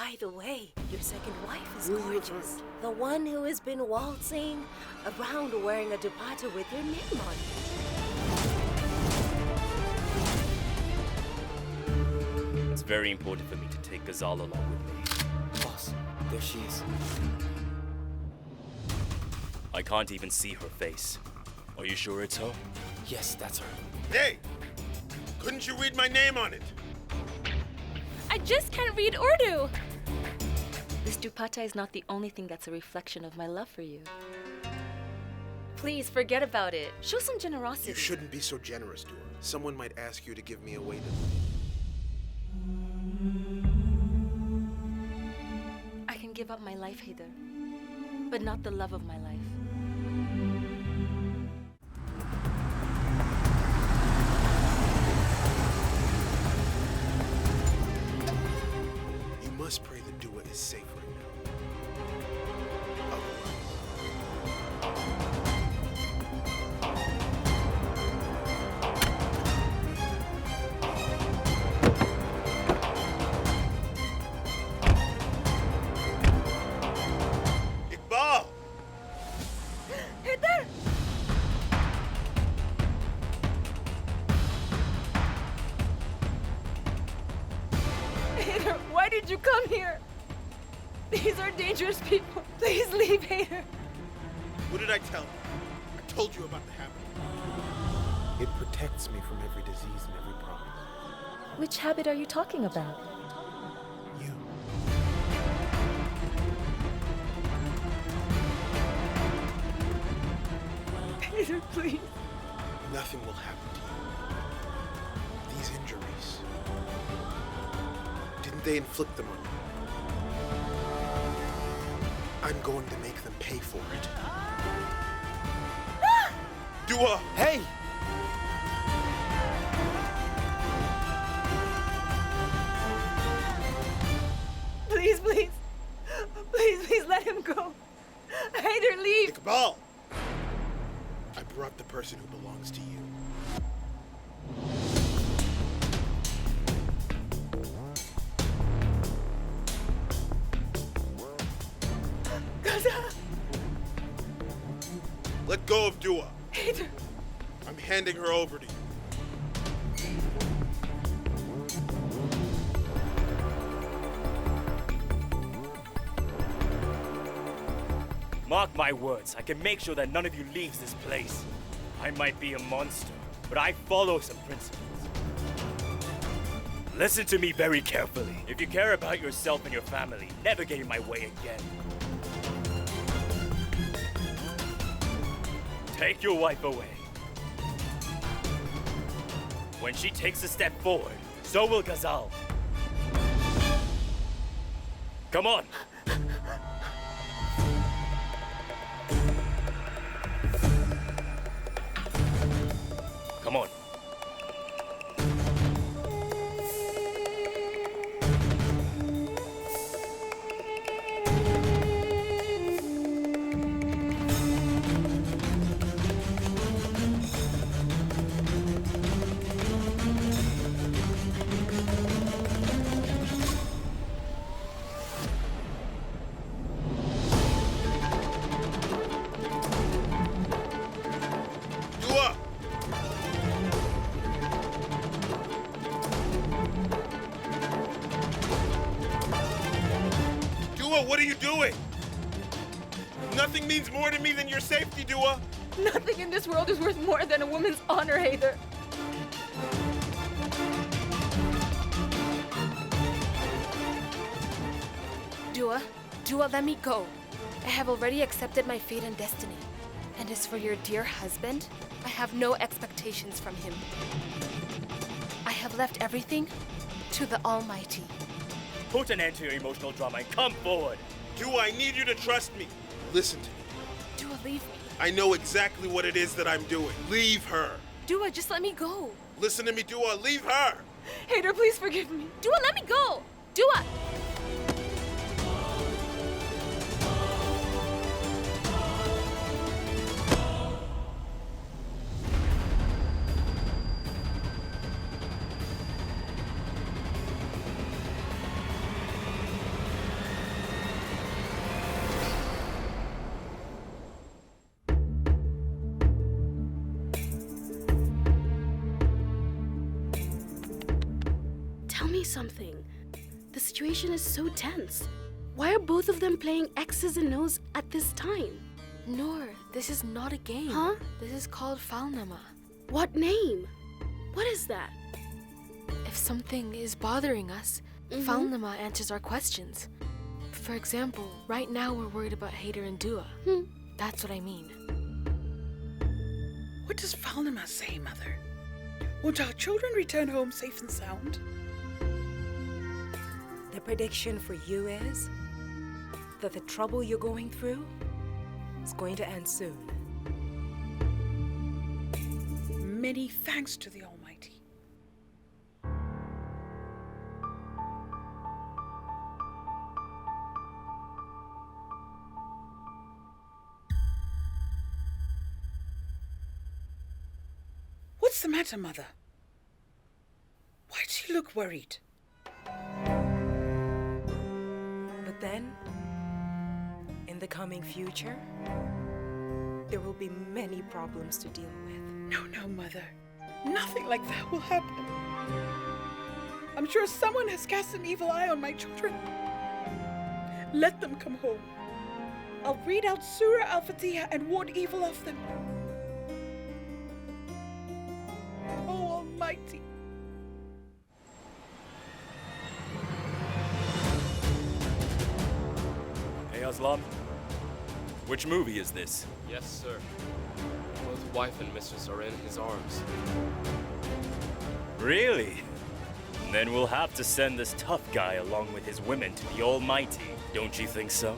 By the way, your second wife is gorgeous. The one who has been waltzing around wearing a dupatta with your name on it. It's very important for me to take Gazal along with me. Boss, there she is. I can't even see her face. Are you sure it's her? Yes, that's her. Hey! Couldn't you read my name on it? I just can't read Urdu. This dupatta is not the only thing that's a reflection of my love for you. Please, forget about it. Show some generosity. You shouldn't be so generous, Dua. Someone might ask you to give me away to... I can give up my life, Haider, but not the love of my life. You must pray that Dua is safe right now. Iqbal! Haider! Haider, why did you come here? These are dangerous people. Please leave, Haider. What did I tell you? I told you about the habit. It protects me from every disease and every problem. Which habit are you talking about? You. Haider, please. Nothing will happen to you. These injuries. Didn't they inflict them on you? I'm going to make them pay for it. Dua! Hey! Please, please. Please, please let him go. Haider, leave. Iqbal! I brought the person who belongs to you. Gazal. Let go of Dua. Haider. I'm handing her over to you. Mark my words, I can make sure that none of you leaves this place. I might be a monster, but I follow some principles. Listen to me very carefully. If you care about yourself and your family, never get in my way again. Take your wife away. When she takes a step forward, so will Gazal. Come on. Come on. Dua! Dua, what are you doing? Nothing means more to me than your safety, Dua. Nothing in this world is worth more than a woman's honor, Haider. Dua, let me go. I have already accepted my fate and destiny. And as for your dear husband, I have no expectations from him. I have left everything to the Almighty. Put an end to your emotional drama and come forward. Dua, I need you to trust me. Listen to me. Dua, leave me. I know exactly what it is that I'm doing. Leave her. Dua, just let me go. Listen to me, Dua. Leave her. Haider, please forgive me. Dua, let me go. Dua! something. The situation is so tense. Why are both of them playing X's and O's at this time? Noor, this is not a game. Huh? This is called Falnama. What name? What is that? If something is bothering us, Falnama answers our questions. For example, right now we're worried about Hader and Dua. That's what I mean. What does Falnama say, Mother? Won't our children return home safe and sound? The prediction for you is that the trouble you're going through is going to end soon. Many thanks to the Almighty. What's the matter, Mother? Why do you look worried? But then, in the coming future, there will be many problems to deal with. No, Mother. Nothing like that will happen. I'm sure someone has cast an evil eye on my children. Let them come home. I'll read out Surah Al-Fatiha and ward evil off them. Oh, Almighty. Hey, Aslam. Which movie is this? Yes, sir. Both wife and mistress are in his arms. Really? Then we'll have to send this tough guy along with his women to the Almighty. Don't you think so?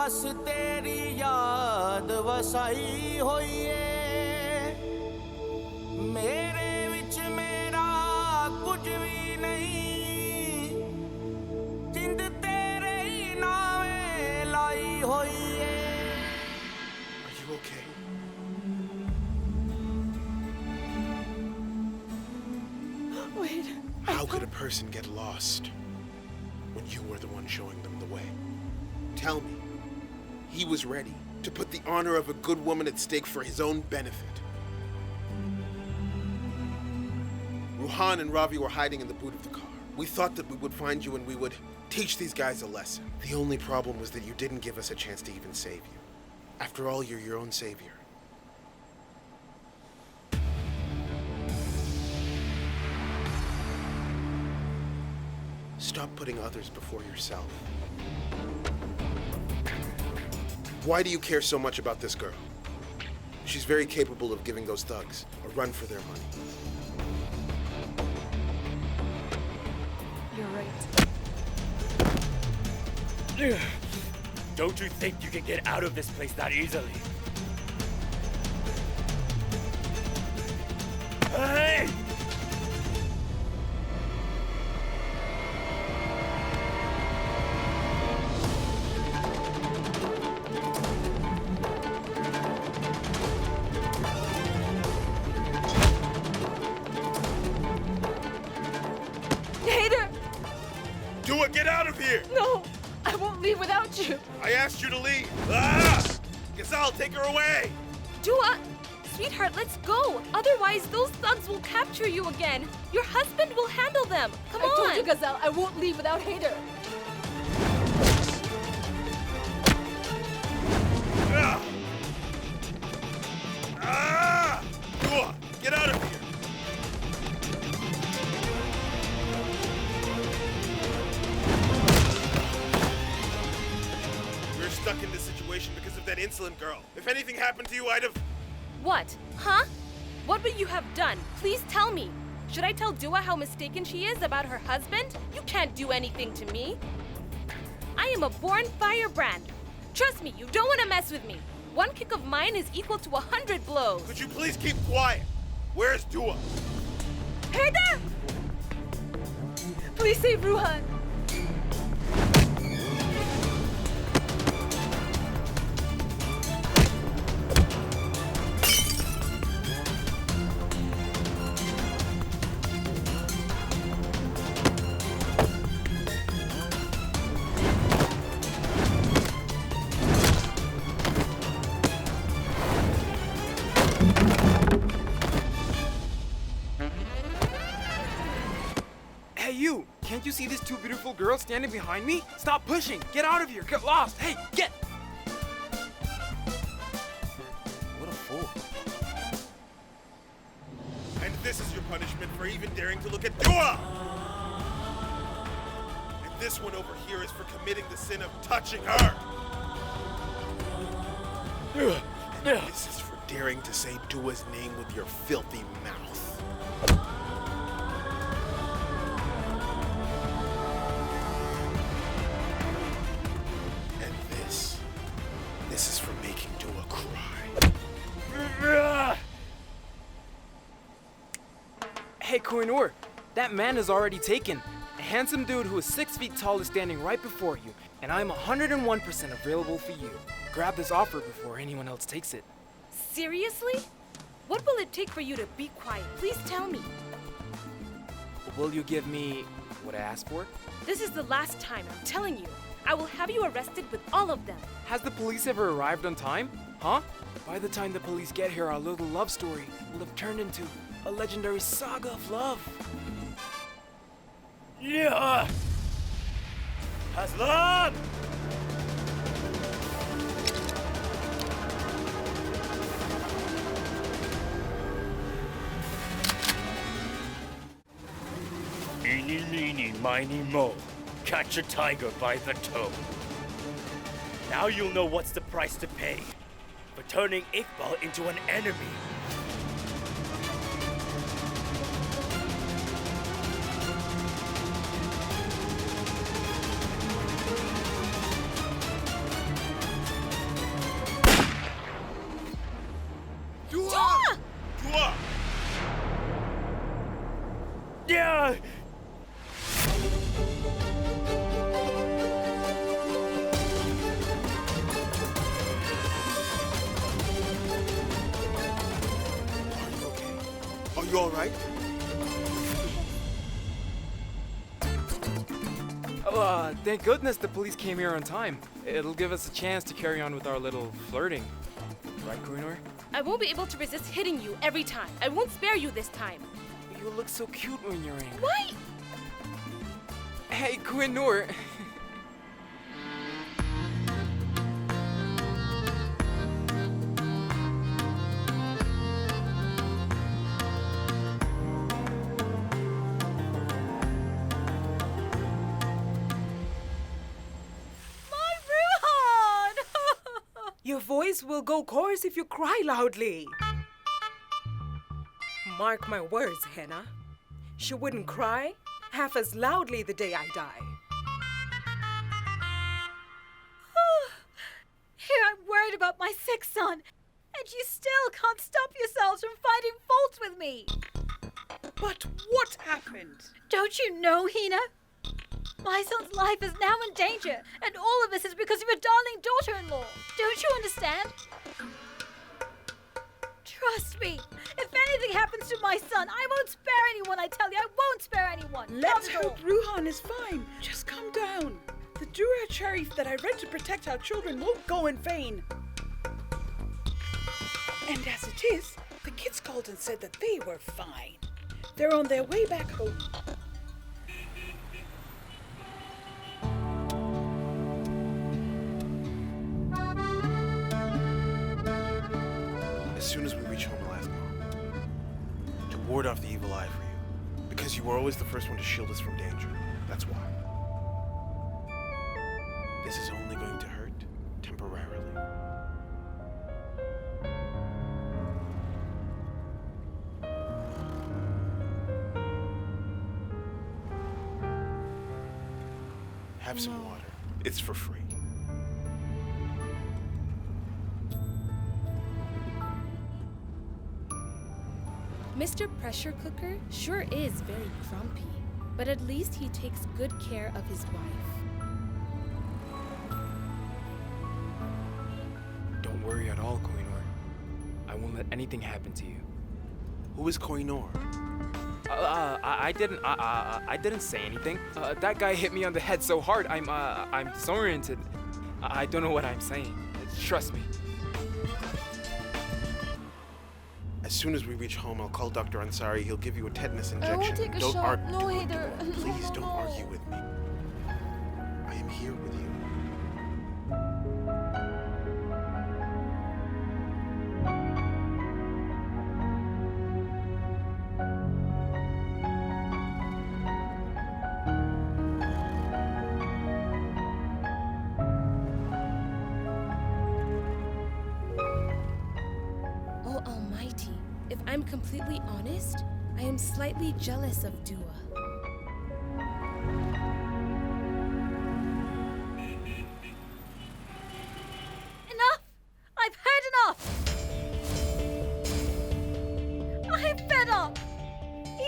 बस तेरी याद वसाई होई है मेरे विच मेरा कुछ भी नहीं जिंद तेरे ही नावे लाई होई है Are you okay? Wait. How could a person get lost when you were the one showing them the way? Tell me, he was ready to put the honor of a good woman at stake for his own benefit. Ruhan and Ravi were hiding in the boot of the car. We thought that we would find you and we would teach these guys a lesson. The only problem was that you didn't give us a chance to even save you. After all, you're your own savior. Stop putting others before yourself. Why do you care so much about this girl? She's very capable of giving those thugs a run for their money. You're right. Don't you think you can get out of this place that easily? Hey! Get out of here! No, I won't leave without you. I asked you to leave. Ah! Gazal, take her away! Dua, Sweetheart, let's go. Otherwise, those thugs will capture you again. Your husband will handle them. Come on. I told you, Gazal, I won't leave without Hader. Dua, get out of here! We're stuck in this situation because of that insolent girl. If anything happened to you, I'd have... What? Huh? What would you have done? Please tell me. Should I tell Dua how mistaken she is about her husband? You can't do anything to me. I am a born firebrand. Trust me, you don't want to mess with me. One kick of mine is equal to 100 blows. Could you please keep quiet? Where's Dua? Hader! Please save Ruhan. Hey, you! Can't you see these two beautiful girls standing behind me? Stop pushing! Get out of here! Get lost! Hey, get! What a fool. And this is your punishment for even daring to look at Dua! And this one over here is for committing the sin of touching her! And this is for daring to say Dua's name with your filthy mouth. And this is for making Dua cry. Hey, Koinur, that man is already taken. A handsome dude who is 6 feet tall is standing right before you, and I'm 101% available for you. Grab this offer before anyone else takes it. Seriously? What will it take for you to be quiet? Please tell me. Will you give me what I asked for? This is the last time, I'm telling you. I will have you arrested with all of them. Has the police ever arrived on time? Huh? By the time the police get here, our little love story will have turned into a legendary saga of love. Yeah! Aslan! Eeny, meeny, miny, mo. Catch a tiger by the toe. Now you'll know what's the price to pay for turning Iqbal into an enemy. Dua! Dua! Yeah! Are you alright? Oh, thank goodness the police came here on time. It'll give us a chance to carry on with our little flirting. Right, Koinur? I won't be able to resist hitting you every time. I won't spare you this time. You look so cute when you're angry. Why? Hey, Koinur! Your voice will go hoarse if you cry loudly. Mark my words, Henna. She wouldn't cry half as loudly the day I die. Here I'm worried about my sick son, and you still can't stop yourselves from finding fault with me. But what happened? Don't you know, Hina? My son's life is now in danger, and all of this is because of your darling daughter-in-law. Don't you understand? Trust me, if anything happens to my son, I won't spare anyone, I tell you. I won't spare anyone. Let's Not at all. hope Ruhan is fine. Just calm down. The Durag Sharif that I read to protect our children won't go in vain. And as it is, The kids called and said that they were fine. They're on their way back home. As soon as we reach home, I'll ask Mom to ward off the evil eye for you. Because you were always the first one to shield us from danger. That's why. This is only going to hurt temporarily. Have some water. It's for free. Mr. Pressure Cooker sure is very grumpy, but at least he takes good care of his wife. Don't worry at all, Koinor. I won't let anything happen to you. Who is Koinor? I didn't say anything. That guy hit me on the head so hard, I'm disoriented. I don't know what I'm saying. Trust me. As soon as we reach home, I'll call Dr. Ansari. He'll give you a tetanus injection. I won't take a Don't shot. argue. No, Hader. Please don't No. argue with me. I am here with you. Oh Almighty, if I'm completely honest, I am slightly jealous of Dua. Enough! I've heard enough! I'm fed up!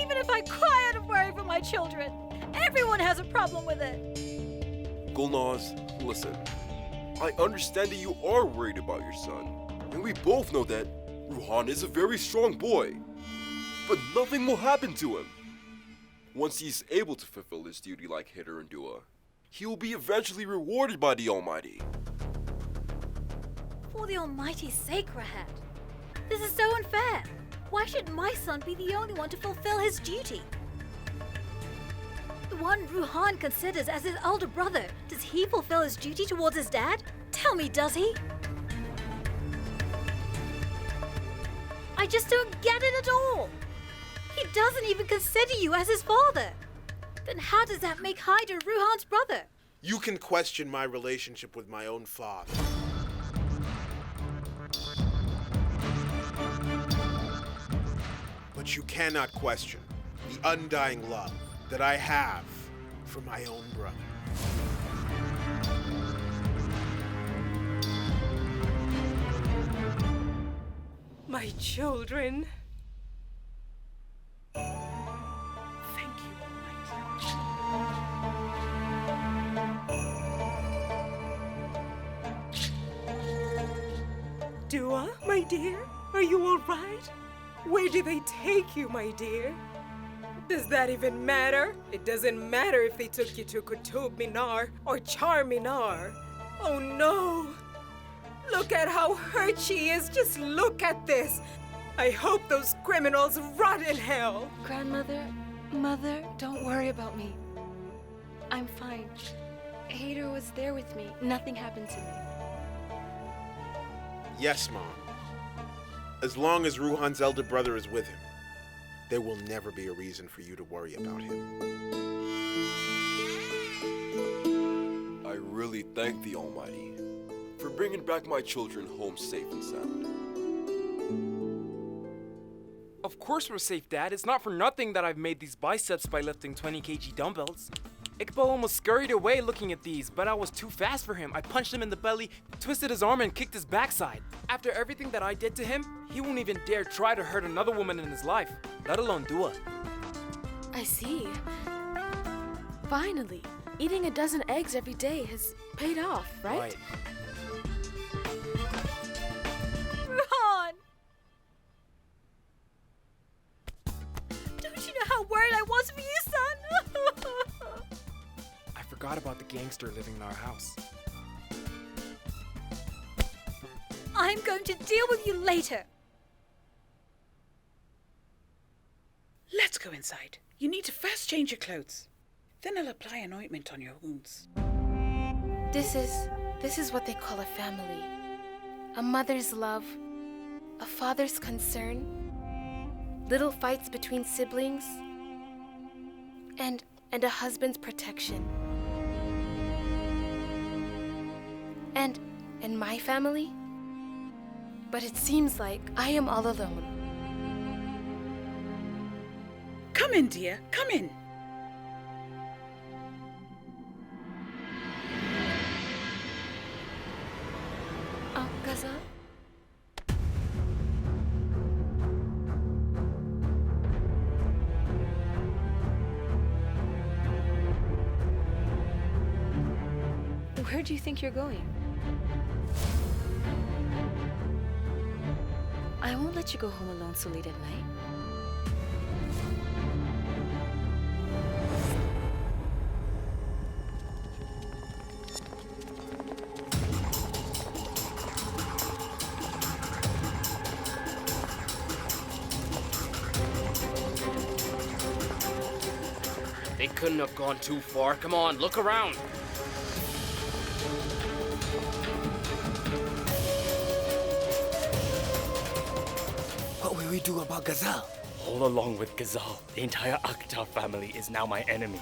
Even if I cry out of worry for my children, everyone has a problem with it. Gulnaz, listen. I understand that you are worried about your son, and we both know that Ruhan is a very strong boy. But nothing will happen to him. Once he is able to fulfill his duty like Hader and Dua, he will be eventually rewarded by the Almighty. For the Almighty's sake, Rahat. This is so unfair. Why should my son be the only one to fulfill his duty? The one Ruhan considers as his older brother, does he fulfill his duty towards his dad? Tell me, does he? I just don't get it at all. He doesn't even consider you as his father. Then how does that make Hader Ruhan's brother? You can question my relationship with my own father. But you cannot question the undying love that I have for my own brother. My children. Thank you, Almighty. Dua, my dear, are you all right? Where did they take you, my dear? Does that even matter? It doesn't matter if they took you to Qutub Minar or Char Minar. Oh no! Look at how hurt she is. Just look at this. I hope those criminals rot in hell. Grandmother, Mother, don't worry about me. I'm fine. Hader was there with me. Nothing happened to me. Yes, Mom. As long as Ruhan's elder brother is with him, there will never be a reason for you to worry about him. I really thank the Almighty for bringing back my children home safe and sound. Of course we're safe, Dad. It's not for nothing that I've made these biceps by lifting 20 kg dumbbells. Iqbal almost scurried away looking at these, but I was too fast for him. I punched him in the belly, twisted his arm, and kicked his backside. After everything that I did to him, he won't even dare try to hurt another woman in his life, let alone Dua. I see. Finally, eating a dozen eggs every day has paid off, right? Ruhan! Don't you know how worried I was for you, son? I forgot about the gangster living in our house. I'm going to deal with you later. go inside. You need to first change your clothes. Then I'll apply an ointment on your wounds. This is what they call a family. A mother's love, a father's concern, little fights between siblings, and a husband's protection. And my family? But it seems like I am all alone. Come in, dear. Come in. Gazal? Where do you think you're going? I won't let you go home alone so late at night. They couldn't have gone too far. Come on, look around. What will we do about Gazal? All along with Gazal, the entire Akhtar family is now my enemy.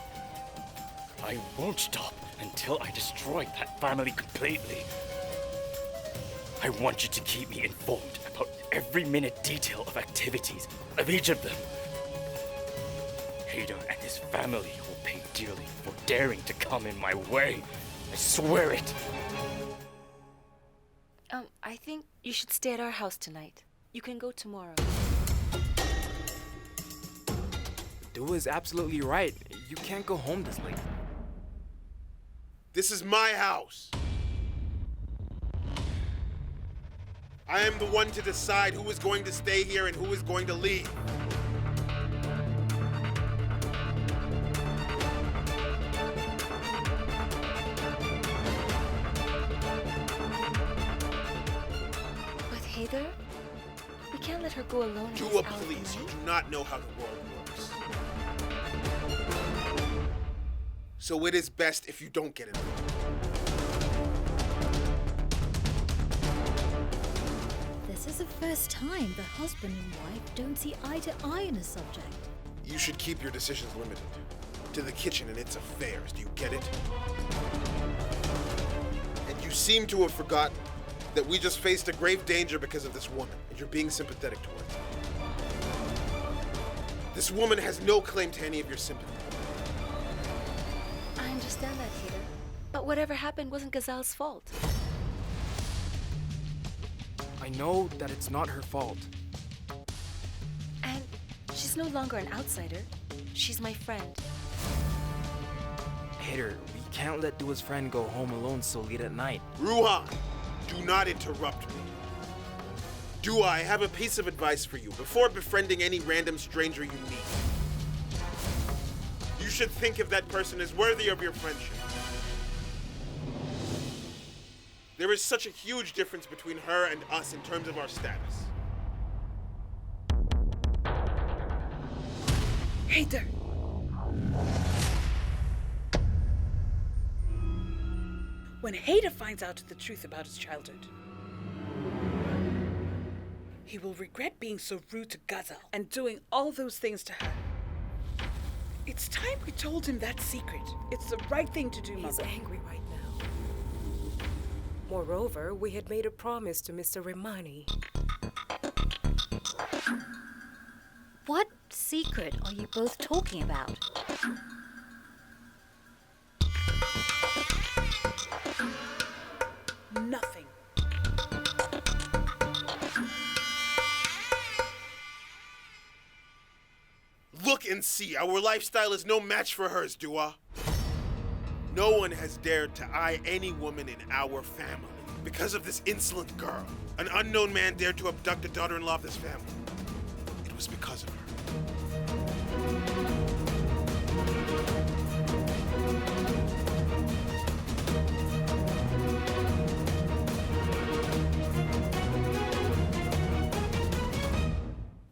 I won't stop until I destroy that family completely. I want you to keep me informed about every minute detail of activities of each of them. Hader and his family will pay dearly for daring to come in my way. I swear it. I think you should stay at our house tonight. You can go tomorrow. Dua is absolutely right. You can't go home this late. This is my house. I am the one to decide who is going to stay here and who is going to leave. But Hader, we can't let her go alone. Dua, please, you do not know how the world works. So it is best if you don't get involved. This is the first time the husband and wife don't see eye to eye on a subject. You should keep your decisions limited to the kitchen and its affairs. Do you get it? And you seem to have forgotten that we just faced a grave danger because of this woman, and you're being sympathetic towards her. This woman has no claim to any of your sympathy. I understand that, Hader. But whatever happened wasn't Gazal's fault. I know that it's not her fault. And she's no longer an outsider. She's my friend. Hader, we can't let Dua's friend go home alone so late at night. Ruhan, do not interrupt me. Dua, I have a piece of advice for you. Before befriending any random stranger you meet, you should think if that person is worthy of your friendship. There is such a huge difference between her and us in terms of our status. Hader! When Hader finds out the truth about his childhood, he will regret being so rude to Gazal and doing all those things to her. It's time we told him that secret. It's the right thing to do, He's Mother. angry right now. Moreover, we had made a promise to Mr. Rimani. What secret are you both talking about? Nothing. Look and see, our lifestyle is no match for hers, Dua. No one has dared to eye any woman in our family because of this insolent girl. An unknown man dared to abduct a daughter-in-law of this family. It was because of her.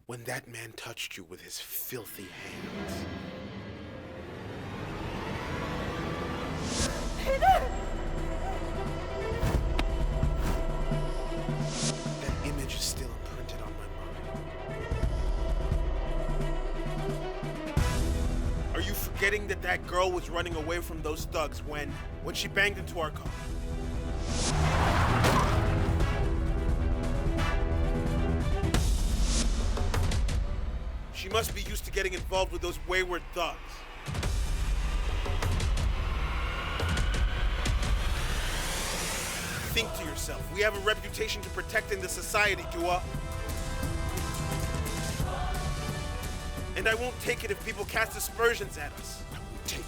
When that man touched touched you with his filthy hands. That image is still imprinted on my mind. Are you forgetting that girl was running away from those thugs when she banged into our car? She must be used to getting involved with those wayward thugs. Think to yourself, we have a reputation to protect in the society, Dua. And I won't take it if people cast aspersions at us. I won't take it.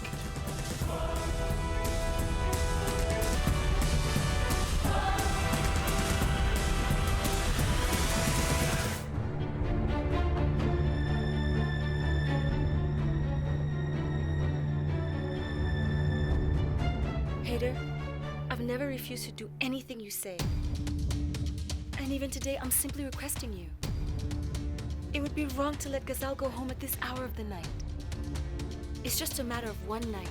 Hader, I've never refused to do anything you say. And even today, I'm simply requesting you. It would be wrong to let Gazal go home at this hour of the night. It's just a matter of one night.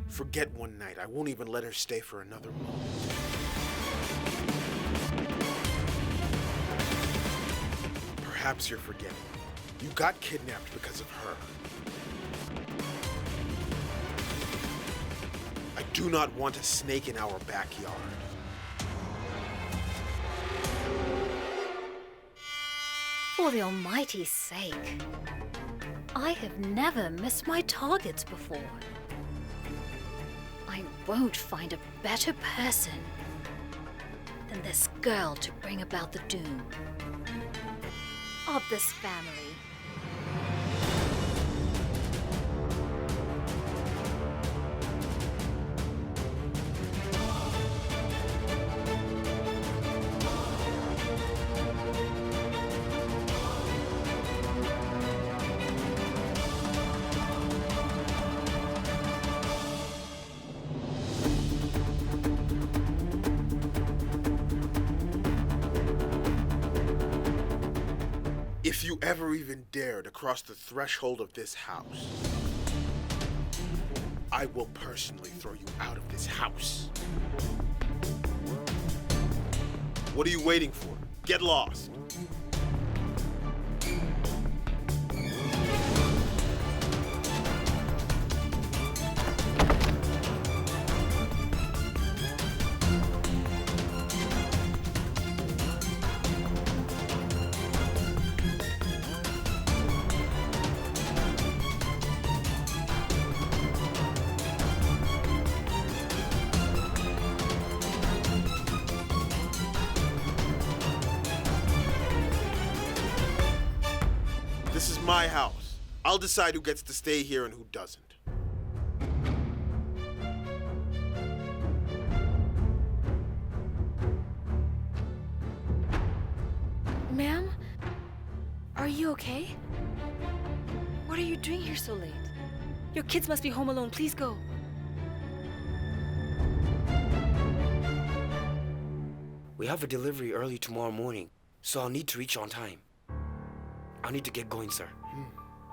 Forget one night. I won't even let her stay for another moment. Perhaps you're forgetting. You got kidnapped because of her. I do not want a snake in our backyard. For the Almighty's sake, I have never missed my targets before. I won't find a better person than this girl to bring about the doom of this family. If you ever even dare to cross the threshold of this house, I will personally throw you out of this house. What are you waiting for? Get lost. This is my house. I'll decide who gets to stay here and who doesn't. Ma'am? Are you okay? What are you doing here so late? Your kids must be home alone. Please go. We have a delivery early tomorrow morning, so I'll need to reach on time. I'll need to get going, sir.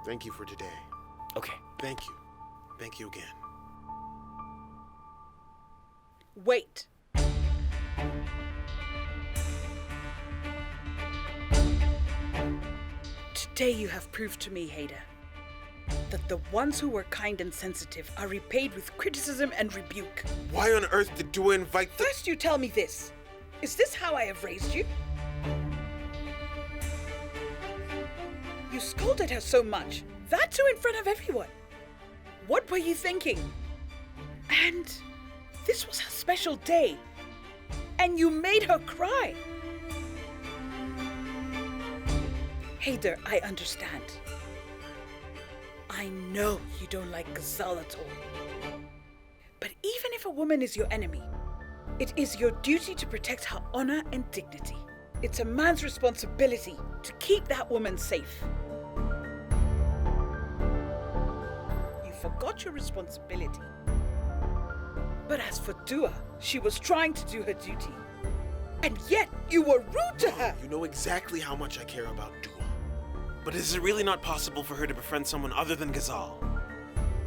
Thank you for today. Okay. Thank you. Thank you again. Wait. Today you have proved to me, Hader, that the ones who were kind and sensitive are repaid with criticism and rebuke. Why on earth did Dua invite the— First you tell me this. Is this how I have raised you? You scolded her so much, that too in front of everyone. What were you thinking? And this was her special day, and you made her cry. Hader, I understand. I know you don't like Gazal at all. But even if a woman is your enemy, it is your duty to protect her honor and dignity. It's a man's responsibility to keep that woman safe. You forgot your responsibility. But as for Dua, she was trying to do her duty. And yet you were rude to her. You know exactly how much I care about Dua. But is it really not possible for her to befriend someone other than Gazal?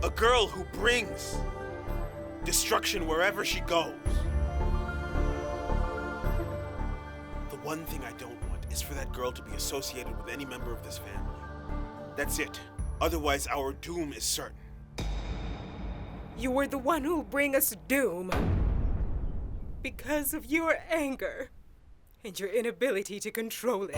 A girl who brings destruction wherever she goes. The one thing I don't want is for that girl to be associated with any member of this family. That's it. Otherwise, our doom is certain. You were the one who'll bring us doom. Because of your anger and your inability to control it.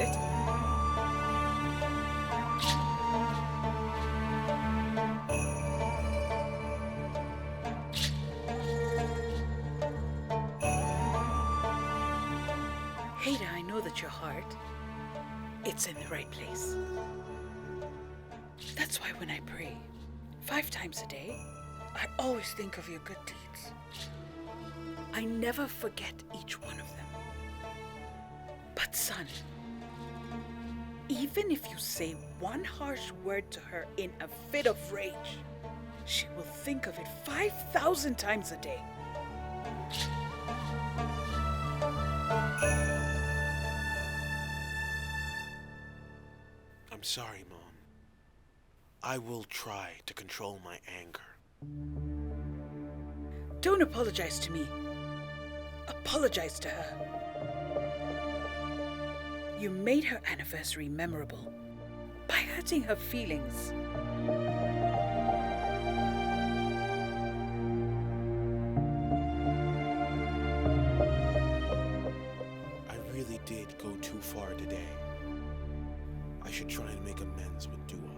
Haida, I know that your heart, it's in the right place. That's why when I pray 5 times a day, I always think of your good deeds. I never forget each one of them. But son, even if you say one harsh word to her in a fit of rage, she will think of it 5,000 times a day. I'm sorry, Mom. I will try to control my anger. Don't apologize to me. Apologize to her. You made her anniversary memorable by hurting her feelings. I really did go too far today. I should try and make amends with Dua.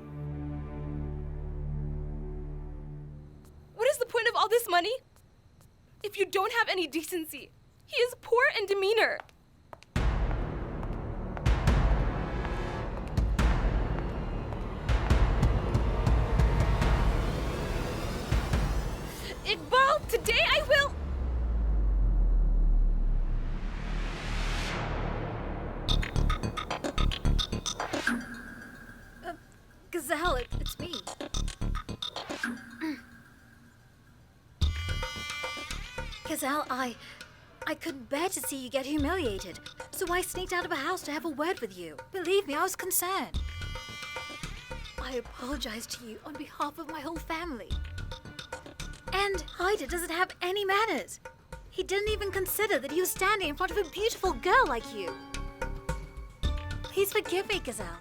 What is the point of all this money? If you don't have any decency, he is poor in demeanor. Iqbal, today I will... Gazal, it's me. Gazal, I couldn't bear to see you get humiliated, so I sneaked out of a house to have a word with you. Believe me, I was concerned. I apologize to you on behalf of my whole family. And Haida doesn't have any manners. He didn't even consider that he was standing in front of a beautiful girl like you. Please forgive me, Gazal.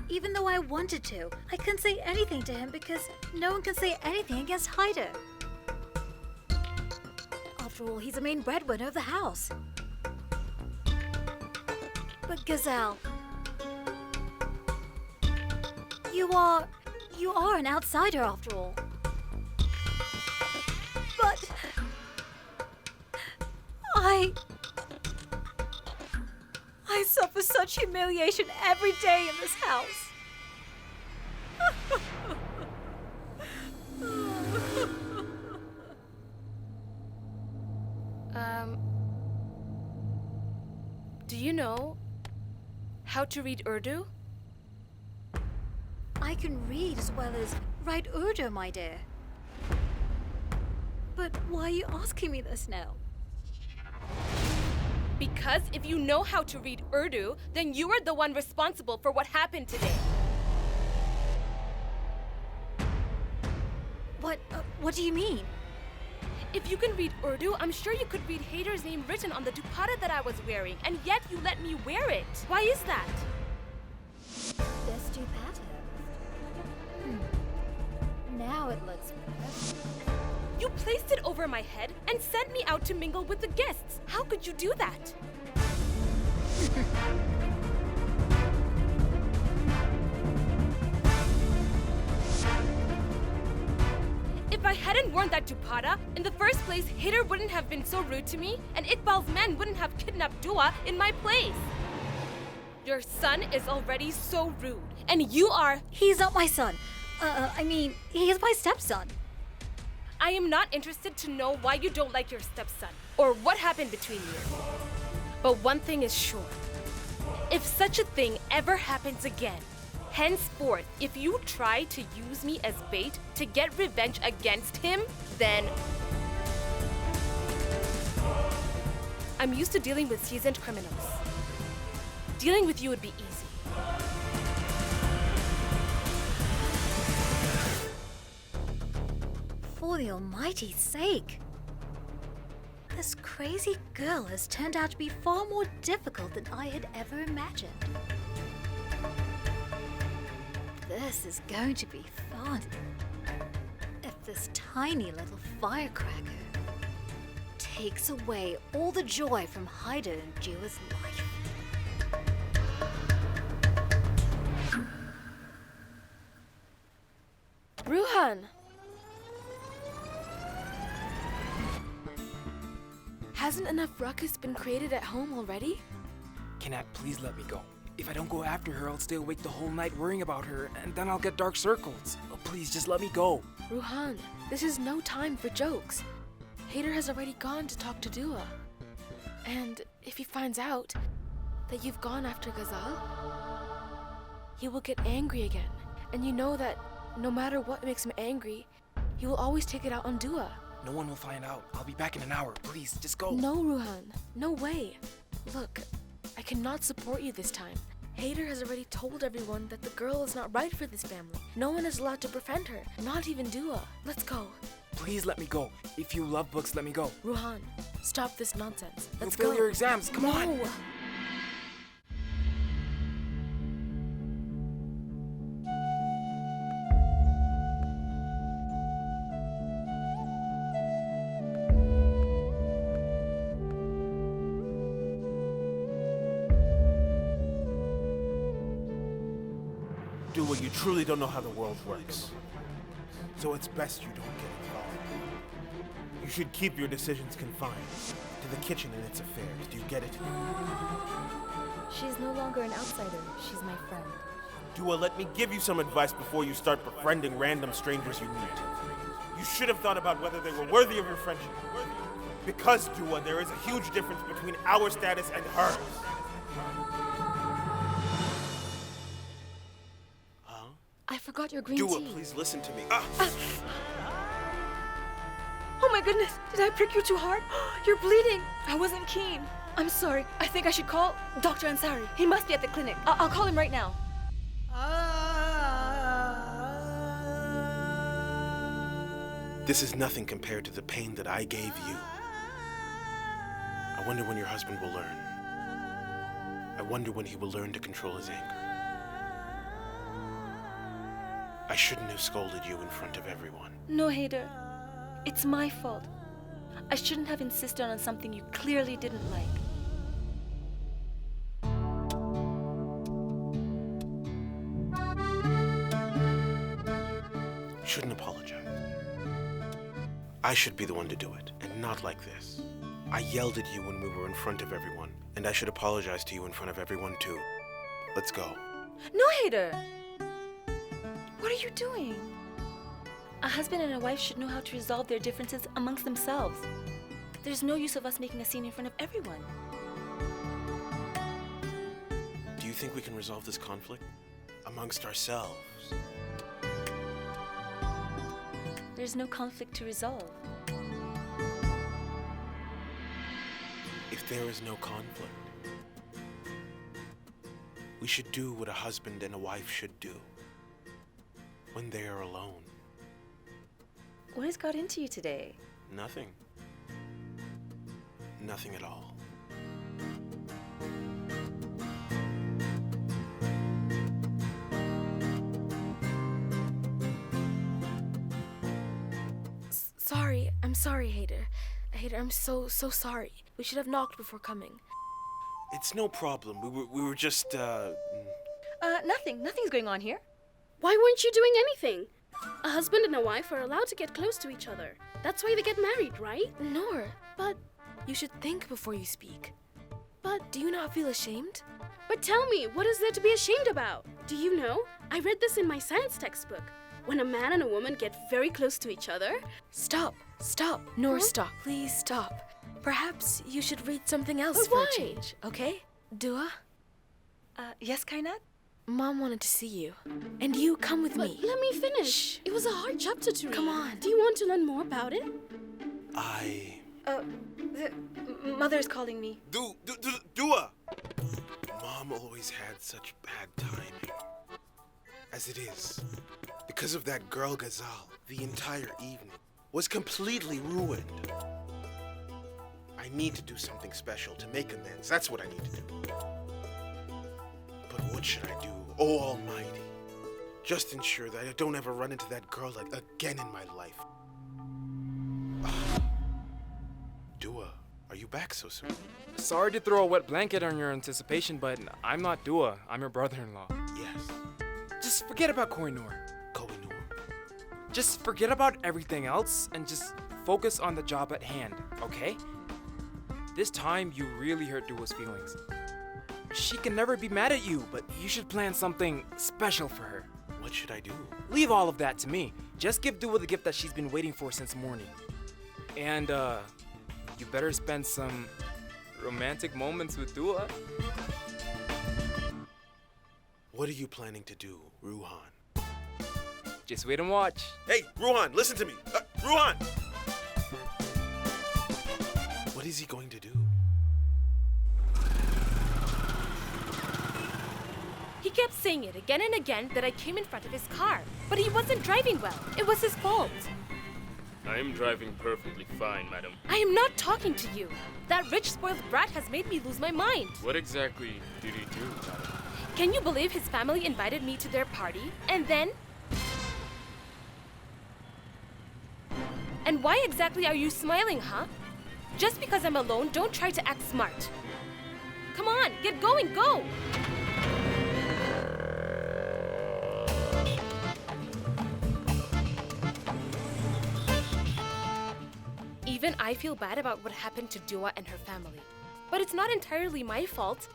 Even though I wanted to, I couldn't say anything to him because no one can say anything against Haida. After all, he's the main breadwinner of the house. But Gazal, you are an outsider after all. But I suffer such humiliation every day in this house. Do you know how to read Urdu? I can read as well as write Urdu, my dear. But why are you asking me this now? Because if you know how to read Urdu, then you are the one responsible for what happened today. What do you mean? If you can read Urdu, I'm sure you could read Haider's name written on the dupatta that I was wearing, and yet you let me wear it. Why is that? This dupatta. Now it looks perfect. You placed it over my head and sent me out to mingle with the guests. How could you do that? If I hadn't worn that dupatta, in the first place, Haider wouldn't have been so rude to me, and Iqbal's men wouldn't have kidnapped Dua in my place. Your son is already so rude, and you are... He's not my son. He is my stepson. I am not interested to know why you don't like your stepson, or what happened between you. But one thing is sure. If such a thing ever happens again, henceforth, if you try to use me as bait to get revenge against him, then I'm used to dealing with seasoned criminals. Dealing with you would be easy. For the almighty sake. This crazy girl has turned out to be far more difficult than I had ever imagined. This is going to be fun. If this tiny little firecracker takes away all the joy from Haida and Dua's life. Ruhan! Hasn't enough ruckus been created at home already? Kinnat, please let me go. If I don't go after her, I'll stay awake the whole night worrying about her, and then I'll get dark circles. Oh, please, just let me go. Ruhan, this is no time for jokes. Hader has already gone to talk to Dua. And if he finds out that you've gone after Gazal, he will get angry again. And you know that no matter what makes him angry, he will always take it out on Dua. No one will find out. I'll be back in an hour. Please, just go. No, Ruhan. No way. Look, I cannot support you this time. Hader has already told everyone that the girl is not right for this family. No one is allowed to befriend her, not even Dua. Let's go. Please let me go. If you love books, let me go. Ruhan, stop this nonsense. Let's You'll go. fail your exams. Come on. Dua, you truly don't know how the world works. So it's best you don't get involved. You should keep your decisions confined to the kitchen and its affairs. Do you get it? She's no longer an outsider. She's my friend. Dua, let me give you some advice before you start befriending random strangers you meet. You should have thought about whether they were worthy of your friendship. Because, Dua, there is a huge difference between our status and hers. I forgot your green Dua, tea. please listen to me. Oh my goodness, did I prick you too hard? You're bleeding. I wasn't keen. I'm sorry. I think I should call Dr. Ansari. He must be at the clinic. I'll call him right now. This is nothing compared to the pain that I gave you. I wonder when your husband will learn. I wonder when he will learn to control his anger. I shouldn't have scolded you in front of everyone. No, Hader. It's my fault. I shouldn't have insisted on something you clearly didn't like. You shouldn't apologize. I should be the one to do it, and not like this. I yelled at you when we were in front of everyone, and I should apologize to you in front of everyone too. Let's go. No, Hader! What are you doing? A husband and a wife should know how to resolve their differences amongst themselves. There's no use of us making a scene in front of everyone. Do you think we can resolve this conflict amongst ourselves? There's no conflict to resolve. If there is no conflict, we should do what a husband and a wife should do when they are alone. What has got into you today? Nothing. Nothing at all. Sorry. I'm sorry, Hader. Hader, I'm so sorry. We should have knocked before coming. It's no problem. We were just, Nothing. Nothing's going on here. Why weren't you doing anything? A husband and a wife are allowed to get close to each other. That's why they get married, right? Noor, but you should think before you speak. But do you not feel ashamed? But tell me, what is there to be ashamed about? Do you know? I read this in my science textbook. When a man and a woman get very close to each other... Stop. Noor, stop. Please stop. Perhaps you should read something else But for why? a change, okay? Dua? Yes, Kainat? Mom wanted to see you. And you come with me. Let me finish. It was a hard chapter to read. Come on. Do you want to learn more about it? I Mother's calling me. Dua! Mom always had such bad timing. As it is, because of that girl Gazal, the entire evening was completely ruined. I need to do something special to make amends. That's what I need to do. But what should I do? Oh, Almighty. Just ensure that I don't ever run into that girl again in my life. Dua, are you back so soon? Sorry to throw a wet blanket on your anticipation, but I'm not Dua. I'm your brother-in-law. Yes. Just forget about Koh-i-Noor. Koh-i-Noor. Just forget about everything else and just focus on the job at hand, okay? This time, you really hurt Dua's feelings. She can never be mad at you, but you should plan something special for her. What should I do? Leave all of that to me. Just give Dua the gift that she's been waiting for since morning. And, you better spend some romantic moments with Dua. What are you planning to do, Ruhan? Just wait and watch. Hey, Ruhan, listen to me. Ruhan! What is he going to do? He kept saying it again and again that I came in front of his car, but he wasn't driving well. It was his fault. I am driving perfectly fine, madam. I am not talking to you. That rich, spoiled brat has made me lose my mind. What exactly did he do, madam? Can you believe his family invited me to their party, and then... And why exactly are you smiling, huh? Just because I'm alone, don't try to act smart. Come on, get going, go! Even I feel bad about what happened to Dua and her family. But it's not entirely my fault.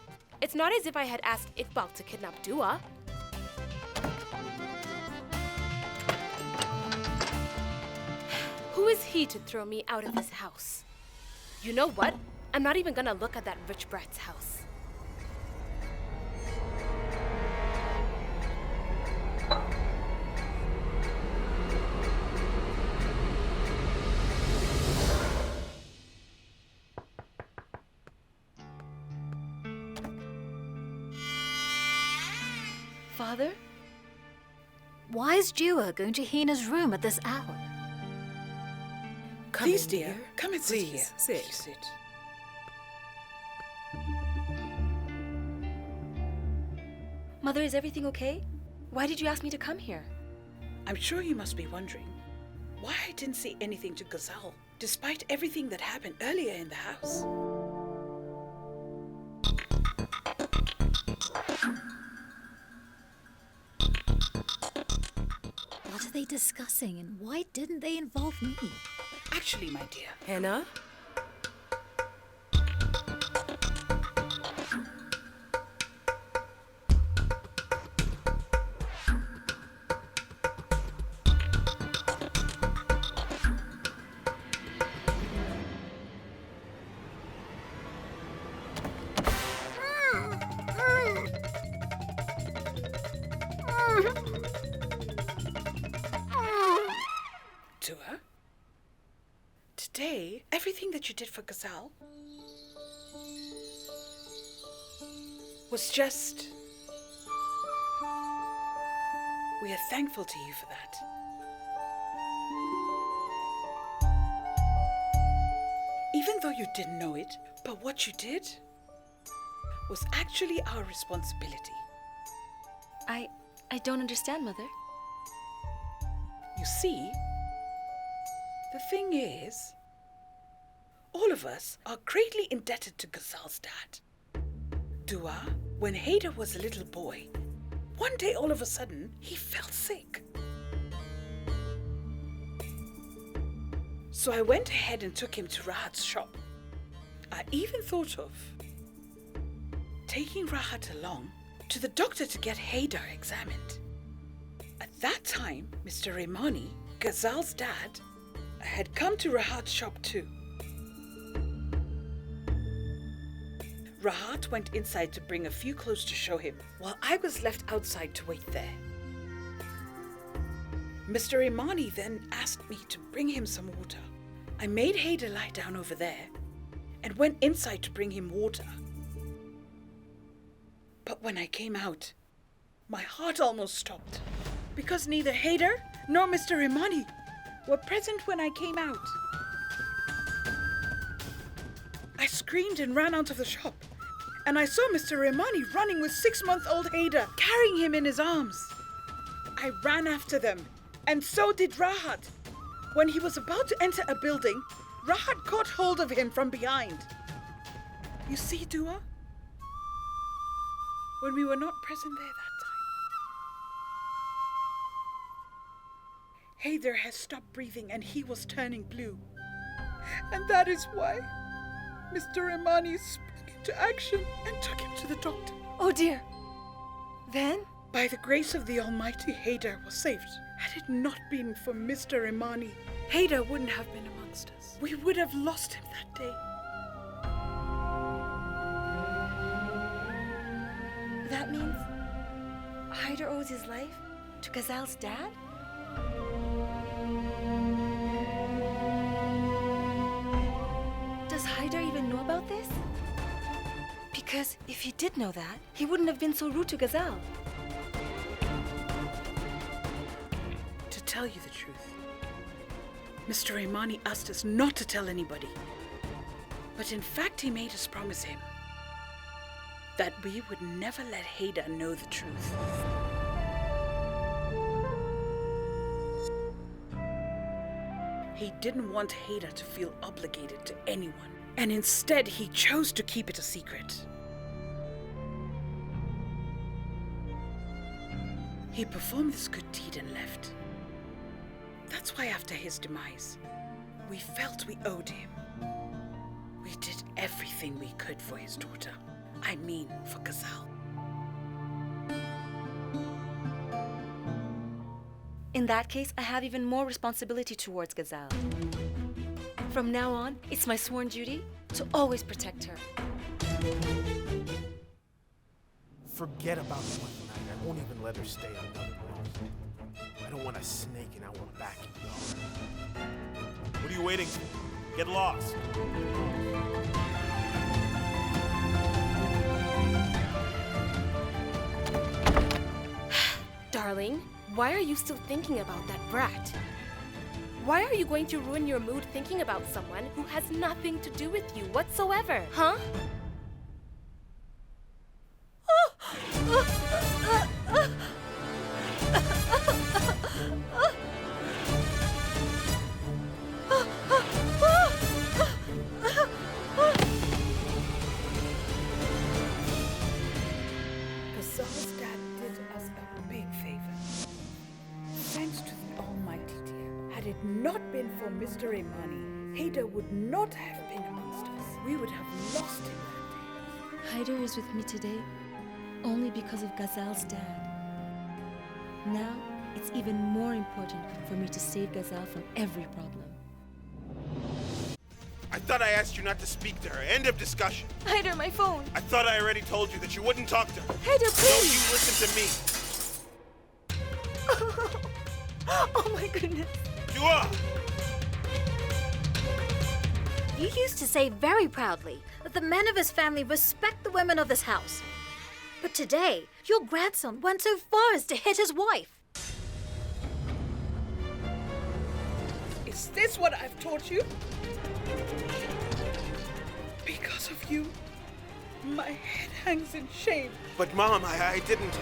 It's not as if I had asked Iqbal to kidnap Dua. Who is he to throw me out of his house? You know what? I'm not even gonna look at that rich brat's house. Father? Why is Dua going to Hina's room at this hour? Come Please, in, dear. Come and sit here. Sit. Sit. Mother, is everything okay? Why did you ask me to come here? I'm sure you must be wondering why I didn't say anything to Gazal, despite everything that happened earlier in the house. What are they discussing, and why didn't they involve me? Actually, my dear. Hannah? Dua? Today, everything that you did for Gazal was just... We are thankful to you for that. Even though you didn't know it, but what you did was actually our responsibility. I don't understand, Mother. You see, the thing is, all of us are greatly indebted to Gazal's dad. Dua, when Hader was a little boy, one day all of a sudden, he fell sick. So I went ahead and took him to Rahat's shop. I even thought of taking Rahat along to the doctor to get Hader examined. At that time, Mr. Raimani, Gazal's dad, had come to Rahat's shop too. Rahat went inside to bring a few clothes to show him, while I was left outside to wait there. Mr. Raimani then asked me to bring him some water, I made Hader lie down over there and went inside to bring him water. But when I came out, my heart almost stopped because neither Hader nor Mr. Imani were present when I came out. I screamed and ran out of the shop, and I saw Mr. Imani running with 6-month-old Hader, carrying him in his arms. I ran after them, and so did Rahat. When he was about to enter a building, Rahat caught hold of him from behind. You see, Dua? When we were not present there that time, Hader has stopped breathing and he was turning blue. And that is why Mr. Imani sprang into action and took him to the doctor. Oh dear. Then? By the grace of the Almighty, Hader was saved. Had it not been for Mr. Imani, Hader wouldn't have been amongst us. We would have lost him that day. That means Hader owes his life to Gazal's dad? Does Hader even know about this? Because if he did know that, he wouldn't have been so rude to Gazal. To tell you the truth, Mr. Imani asked us not to tell anybody. But in fact, he made us promise him that we would never let Hader know the truth. He didn't want Hader to feel obligated to anyone, and instead he chose to keep it a secret. He performed this good deed and left. That's why after his demise, we felt we owed him. We did everything we could for his daughter. I mean, for Gazal. In that case, I have even more responsibility towards Gazal. From now on, it's my sworn duty to always protect her. Forget about one night. I won't even let her stay another night. I don't want a snake in our backyard. What are you waiting for? Get lost. Darling, why are you still thinking about that brat? Why are you going to ruin your mood thinking about someone who has nothing to do with you whatsoever, huh? Gazal's dad did us a big favor. Thanks to the Almighty, dear. Had it not been for Mr. Imani, Hader would not have been amongst us. We would have lost him that day. Hader is with me today only because of Gazal's dad. Now, it's even more important for me to save Gazal from every problem. I thought I asked you not to speak to her. End of discussion. Hader, my phone! I thought I already told you that you wouldn't talk to her. Hader, please! So you listen to me. Oh my goodness. Dua! You used to say very proudly that the men of his family respect the women of this house. But today, your grandson went so far as to hit his wife. Is this what I've taught you? Because of you, my head hangs in shame. But Mom, I didn't...